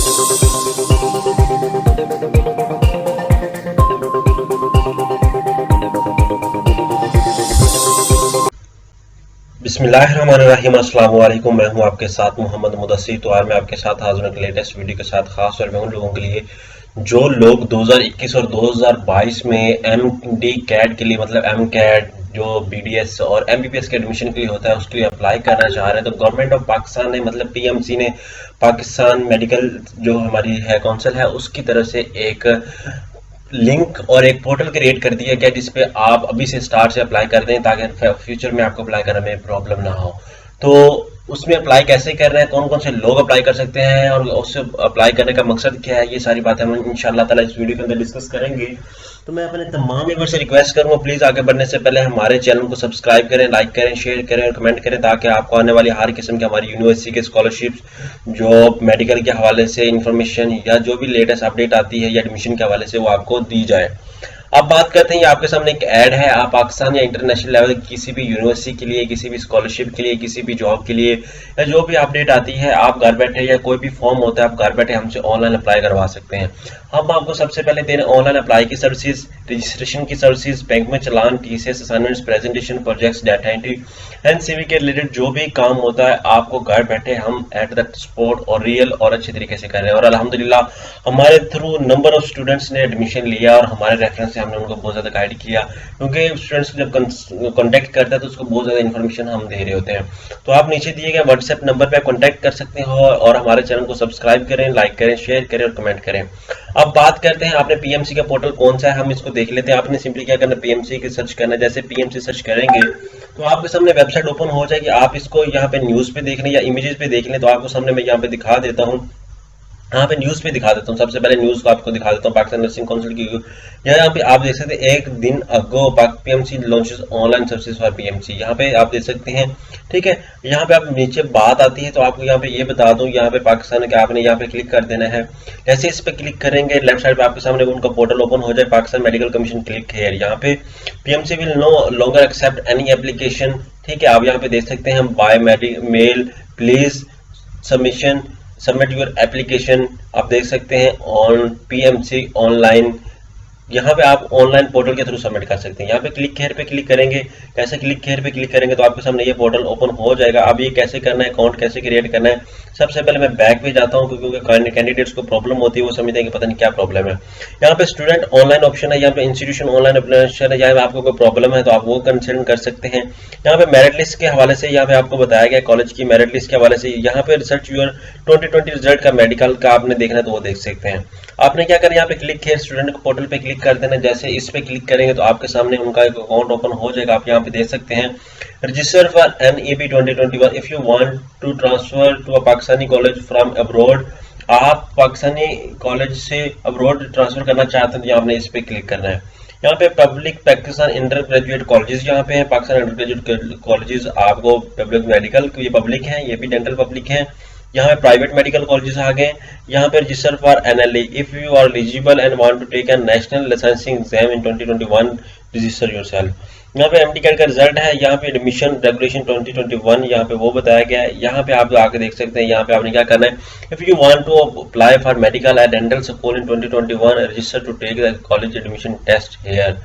बिस्मिल्लाहिर्रहमानिर्रहीम। अस्सलाम वालेकुम। मैं हूं आपके साथ मोहम्मद मुदस्सिर। तो आज मैं आपके साथ हाजिर हूं लेटेस्ट वीडियो के साथ। खास तौर पे उन लोगों के लिए जो लोग 2021 और 2022 में एमडी कैट के लिए मतलब एम कैट जो बीडीएस और एमबीबीएस के एडमिशन के लिए होता है उसके लिए अप्लाई करना चाह रहे हैं। तो गवर्नमेंट ऑफ पाकिस्तान ने मतलब पीएमसी ने पाकिस्तान मेडिकल जो हमारी है काउंसिल है उसकी तरफ से एक लिंक और एक पोर्टल क्रिएट कर दिया गया जिसपे आप अभी से स्टार्ट से अप्लाई कर दें ताकि फ्यूचर में आपको अप्लाई करने में प्रॉब्लम ना हो। तो उसमें अप्लाई कैसे कर रहे हैं, कौन कौन से लोग अप्लाई कर सकते हैं और उससे अप्लाई करने का मकसद क्या है, ये सारी बातें हम इंशाल्लाह ताला इस वीडियो के अंदर डिस्कस करेंगे। तो मैं अपने तमाम व्यूअर्स से रिक्वेस्ट करूंगा प्लीज आगे बढ़ने से पहले हमारे चैनल को सब्सक्राइब करें, लाइक करें, शेयर करें और कमेंट करें ताकि आपको आने वाली हर किस्म की हमारी यूनिवर्सिटी के स्कॉलरशिप्स जॉब मेडिकल के हवाले से इंफॉर्मेशन या जो भी लेटेस्ट अपडेट आती है या एडमिशन के हवाले से वो आपको दी जाए। अब बात करते हैं, ये आपके सामने एक ऐड है। आप पाकिस्तान या इंटरनेशनल लेवल किसी भी यूनिवर्सिटी के लिए, किसी भी स्कॉलरशिप के लिए, किसी भी जॉब के लिए या जो भी अपडेट आती है आप घर बैठे या कोई भी फॉर्म होता है आप घर बैठे हमसे ऑनलाइन अप्लाई करवा सकते हैं। हम आपको सबसे पहले दे रहे हैं ऑनलाइन अप्लाई की सर्विसेज, रजिस्ट्रेशन की सर्विसेज, बैंक में चलान, TCS assignments, presentation, projects, data entry and CV के रिलेटेड जो भी काम होता है आपको घर बैठे हम एट द स्पॉट और रियल और अच्छे तरीके से कर रहे हैं। और अल्हम्दुलिल्लाह हमारे थ्रू नंबर ऑफ स्टूडेंट्स ने एडमिशन लिया और हमारे रेफरेंस से हमने उनको बहुत ज्यादा गाइड किया, क्योंकि स्टूडेंट्स जब कॉन्टेक्ट करते हैं तो उसको बहुत ज्यादा इन्फॉर्मेशन हम दे रहे होते हैं। तो आप नीचे दिए गए व्हाट्सएप नंबर पे कॉन्टेक्ट कर सकते हो और हमारे चैनल को सब्सक्राइब करें, लाइक करें, शेयर करें और कमेंट करें। अब बात करते हैं आपने पीएमसी का पोर्टल कौन सा है, हम इसको देख लेते हैं। आपने सिंपली क्या करना है, पीएमसी की सर्च करना है। जैसे पीएमसी सर्च करेंगे तो आपके सामने वेबसाइट ओपन हो जाएगी। आप इसको यहाँ पे न्यूज पे देख लें या इमेजेस पे देख लें तो आपको सामने मैं यहाँ पे दिखा देता हूँ। यहाँ पे न्यूज पे दिखा देता हूँ। सबसे पहले न्यूज को आपको दिखा देता हूँ पाकिस्तान नर्सिंग काउंसिल की। यहाँ पे आप देख सकते हैं एक दिन ago PMC launches online services for PMC, यहाँ पे आप देख सकते हैं। ठीक है, यहाँ पे आप नीचे बात आती है तो आपको यहाँ पे ये बता दूं, यहाँ पे पाकिस्तान के आपने यहाँ पे क्लिक कर देना है। जैसे इस पे क्लिक करेंगे लेफ्ट साइड पे आपके सामने उनका पोर्टल ओपन हो जाए, Pakistan medical commission, click here. यहाँ पे PMC will no longer accept any application. ठीक है, आप यहाँ पे देख सकते हैं by mail please submission submit your application. आप देख सकते हैं ऑन पीएमसी ऑनलाइन, यहाँ पे आप ऑनलाइन पोर्टल के थ्रू सबमिट कर सकते हैं। यहाँ पे क्लिक हेयर पे क्लिक करेंगे। कैसे क्लिक हेयर पे क्लिक करेंगे तो आपके सामने ये पोर्टल ओपन हो जाएगा। अब ये कैसे करना है, अकाउंट कैसे क्रिएट करना है, सबसे पहले मैं बैक पे जाता हूँ क्योंकि कैंडिडेट्स को प्रॉब्लम होती है, वो समझते हैं कि पता नहीं क्या प्रॉब्लम है। यहाँ पे स्टूडेंट ऑनलाइन ऑप्शन है, यहाँ पे इंस्टीट्यूशन ऑनलाइन ऑप्शन है। यहाँ पे आपको कोई प्रॉब्लम है तो आप वो कंसल्ट कर सकते हैं। यहाँ पे मेरिट लिस्ट के हवाले से यहाँ पे आपको बताया गया कॉलेज की मेरिट लिस्ट के हवाले से। यहाँ पे रिसर्च यूर 2020 रिजल्ट का मेडिकल का आपने देखना है तो वो देख सकते हैं। आपने क्या करना है, यहाँ पे क्लिक है स्टूडेंट पोर्टल पे क्लिक कर देना। जैसे इस पे क्लिक करेंगे तो आपके सामने उनका एक अकाउंट ओपन हो जाएगा। आप यहाँ पे देख सकते हैं register for NEP 2021 if you want to transfer to a Pakistani college from abroad. आप पाकिस्तानी कॉलेज से अब्रॉड ट्रांसफर करना चाहते हैं तो आपने इस पे क्लिक करना है। यहाँ पे public Pakistan under graduate colleges यहाँ पे है, पाकिस्तान अंडर ग्रेजुएट कॉलेजेस आपको पब्लिक मेडिकल ये पब्लिक है, ये भी डेंटल पब्लिक है। यहाँ पे प्राइवेट मेडिकल कॉलेजेस आ गए। यहाँ पे register for NLE if you are eligible and want to take a national licensing exam in 2021 register yourself. यहाँ पे एमडी कैट का रिजल्ट है। यहाँ पे एडमिशन रेगुलेशन 2021 यहाँ पे वो बताया गया है। यहाँ पे आप आके देख सकते हैं। यहाँ पे आपने क्या करना है, if you want to apply for medical and dental school in 2021 register to take the college admission test here.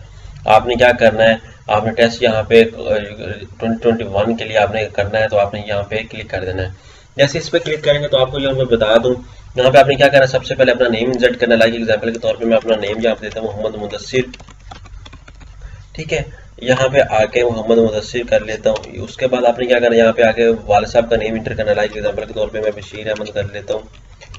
आपने क्या करना है, आपने टेस्ट यहाँ पे 2021 के लिए आपने करना है तो आपने यहाँ पे क्लिक कर देना है। जैसे इस पे क्लिक करेंगे तो आपको यहाँ पे बता दूं, यहाँ पे आपने क्या करना है, सबसे पहले अपना नेम इंसर्ट करना है। लाइक एग्जांपल के तौर पे मैं अपना नेम यहाँ पे देता हूँ मोहम्मद मुदस्सिर। ठीक है, यहाँ पे आके मोहम्मद मुदस्सिर कर लेता हूँ। उसके बाद आपने क्या करना है, यहाँ पे आके वालिद साहब का नेम इंटर करना है। लाइक एग्जांपल के तौर पे मैं बशीर अहमद कर लेता हूँ।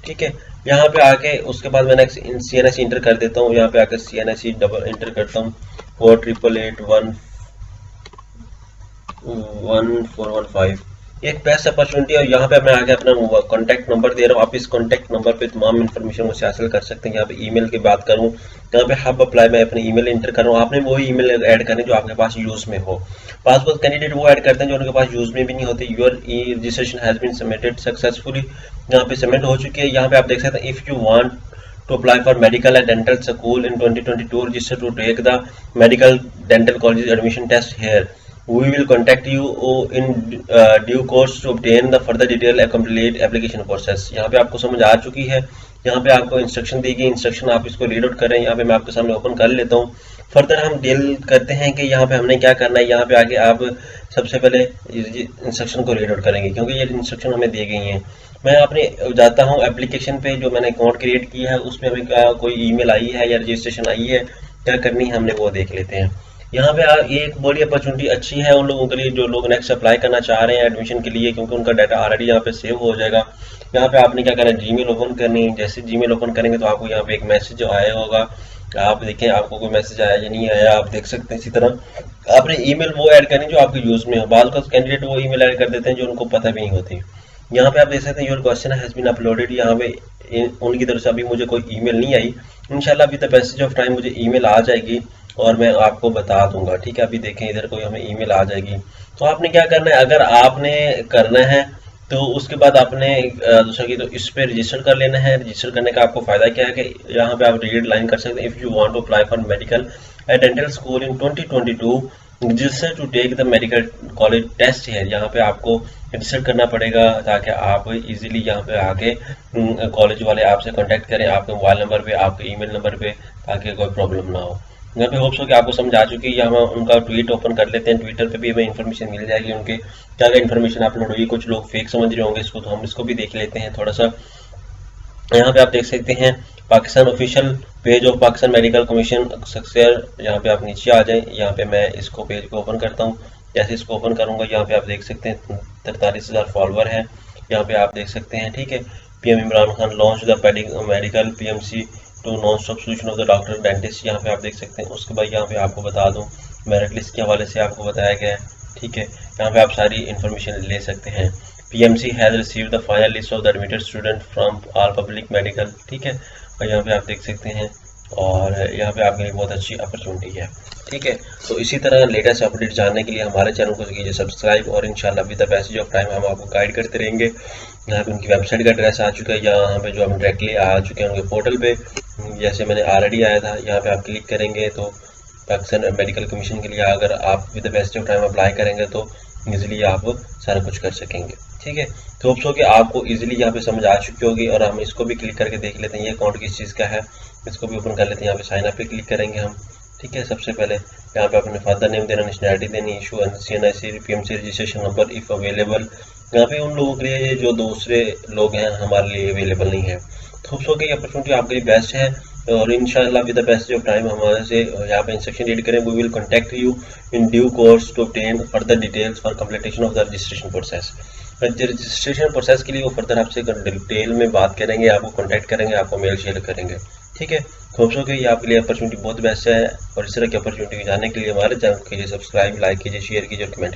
ठीक है, यहाँ पे आके उसके बाद मैं नेक्स्ट CNSE इंटर कर देता हूँ। यहाँ पे आके CNSE डबल इंटर करता हूँ 48811415। एक बेस्ट अपॉर्चुनिटी है। और यहाँ पे मैं आगे अपना कॉन्टैक्ट नंबर दे रहा हूँ। आप इस कॉन्टैक्ट नंबर पे तमाम इन्फॉर्मेशन मुझसे हासिल कर सकते हैं। यहाँ पे ईमेल की बात करूँ, यहाँ पे हब अप्लाई मैं अपनी ईमेल इंटर कर रहा हूँ। आपने वही ईमेल ऐड करनी जो आपके पास यूज में हो। पासपोर्ट कैंडिडेट वो ऐड करते हैं जो उनके पास यूज में भी नहीं होते। Your registration has been submitted successfully, यहाँ पे सबमिट हो चुकी है। यहाँ पे आप देख सकते हैं if you want to apply for medical and dental school in 2022 register to take the medical dental college admission test here। We will contact you in due course to obtain the further detail complete application process. यहाँ पे आपको समझ आ चुकी है। यहाँ पे आपको instruction दी गई, इंस्ट्रक्शन आप इसको रीड आउट करें। यहाँ पे मैं आपके सामने ओपन कर लेता हूँ। फर्दर हम डील करते हैं कि यहाँ पे हमने क्या करना है। यहाँ पे आगे आप सबसे पहले इंस्ट्रक्शन को रीड आउट करेंगे, क्योंकि ये इंस्ट्रक्शन हमें दी गई हैं। मैं अपने जाता हूँ एप्लीकेशन पे, जो मैंने अकाउंट क्रिएट किया है उसमें हमें क्या कोई ईमेल आई है या रजिस्ट्रेशन आई है, क्या करनी है हमने वो देख लेते हैं। यहाँ पे ये एक बड़ी अपॉर्चुनिटी अच्छी है उन लोगों के लिए जो लोग नेक्स्ट अप्लाई करना चाह रहे हैं एडमिशन के लिए, क्योंकि उनका डाटा ऑलरेडी यहाँ पे सेव हो जाएगा। यहाँ पे आपने क्या करना है, जीमेल ओपन करनी है। जैसे जीमेल ओपन करेंगे तो आपको यहाँ पे एक मैसेज आया होगा, आप देखें आपको कोई मैसेज आया या नहीं आया, आप देख सकते हैं। इसी तरह आपने ईमेल वो ऐड करनी जो आपके यूज में हो। बाद का कैंडिडेट वो ईमेल ऐड कर देते हैं जो उनको पता भी नहीं होती। यहाँ पे आप देख सकते हैं your question has been uploaded. यहाँ पे उनकी तरफ से अभी मुझे कोई ईमेल नहीं आई। इंशाल्लाह अभी द पैसेज ऑफ टाइम मुझे ईमेल आ जाएगी और मैं आपको बता दूंगा, ठीक है। अभी देखें इधर कोई हमें ईमेल आ जाएगी। तो आपने क्या करना है, अगर आपने करना है तो उसके बाद आपने दूसरा की तो इस पे रजिस्टर कर लेना है। रजिस्टर करने का आपको फायदा क्या है कि यहाँ पे आप रीड लाइन कर सकते हैं। If you want to apply for medical at dental school in 2022 register to take the medical college test है। यहाँ पे आपको रजिस्टर करना पड़ेगा ताकि आप इजीली यहाँ पे आके कॉलेज वाले आपसे कांटेक्ट करें आपके मोबाइल नंबर पे, आपके ईमेल नंबर पे, ताकि कोई प्रॉब्लम ना हो। यहाँ पे होप्स हो कि आपको समझ आ चुकी है। हम उनका ट्वीट ओपन कर लेते हैं। ट्विटर पे भी हमें इन्फॉर्मेशन मिल जाएगी उनके क्या क्या इन्फॉर्मेशन अपलोड हुई। कुछ लोग फेक समझ रहे होंगे इसको, तो हम इसको भी देख लेते हैं थोड़ा सा। यहाँ पे आप देख सकते हैं Pakistan official page of Pakistan medical commission सक्सेर। यहाँ पे आप नीचे आ जाएं। यहाँ पे मैं इसको पेज को ओपन करता हूँ। जैसे इसको ओपन करूंगा यहाँ पे आप देख सकते हैं 43,000 फॉलोअर है। यहाँ पे आप देख सकते हैं, ठीक है। PM Imran Khan launch the medical PMC to non stop solution of the doctor dentist. यहाँ पे आप देख सकते हैं। उसके बाद यहाँ पे आपको बता दूँ मेरिट लिस्ट के हवाले से आपको बताया गया है, ठीक है। यहाँ पे आप सारी इंफॉर्मेशन ले सकते हैं। PMC has received the final list of the admitted student from all public medical, ठीक है। और यहाँ पे आप देख सकते हैं और यहाँ पे आपके लिए बहुत अच्छी अपॉर्चुनिटी है, ठीक है। तो इसी तरह लेटेस्ट अपडेट जानने के लिए हमारे चैनल को कीजिए सब्सक्राइब और इंशाल्लाह with the passage of time हम आपको गाइड करते रहेंगे। यहाँ पे उनकी वेबसाइट का एड्रेस आ चुका है, यहाँ पे जो हम डायरेक्टली आ चुके हैं उनके पोर्टल पे, जैसे मैंने ऑलरेडी आया था। यहाँ पे आप क्लिक करेंगे तो पाकिस्तान मेडिकल कमीशन के लिए अगर आप with the passage of time apply करेंगे तो इजीली आप सारा कुछ कर सकेंगे, ठीक है। तो होप्स हो कि आपको इजीली यहाँ पे समझ आ चुकी होगी। और हम इसको भी क्लिक करके देख लेते हैं ये अकाउंट किस चीज़ का है। इसको भी ओपन कर लेते हैं। यहाँ पे साइन अप पे क्लिक करेंगे हम, ठीक है। सबसे पहले यहाँ पे अपने फादर नेम देना, नेशनैलिटी देनी, issue CNIC PMC registration number if available. यहाँ पे उन लोगों के लिए जो दूसरे लोग हैं हमारे लिए अवेलेबल नहीं है। तो होप्स हो कि ये अपॉर्चुनिटी आपके लिए बेस्ट है। और इंशाल्लाह with the passage of time हमारे से यहाँ पे इंस्ट्रक्शन रीड करें। We will contact you in due course to obtain further details for completion of the registration process. Registration process के लिए वो फर्दर आपसे डिटेल में बात करेंगे, आपको कॉन्टैक्ट करेंगे, आपको मेल शेयर करेंगे, ठीक है। होप्स हो कि ये आपके लिए अपॉर्चुनिटी बहुत बेस्ट है। और इस तरह की अपॉर्चुनिटी जानने के लिए हमारे चैनल को कीजिए सब्सक्राइब, लाइक कीजिए, शेयर कीजिए और कमेंट।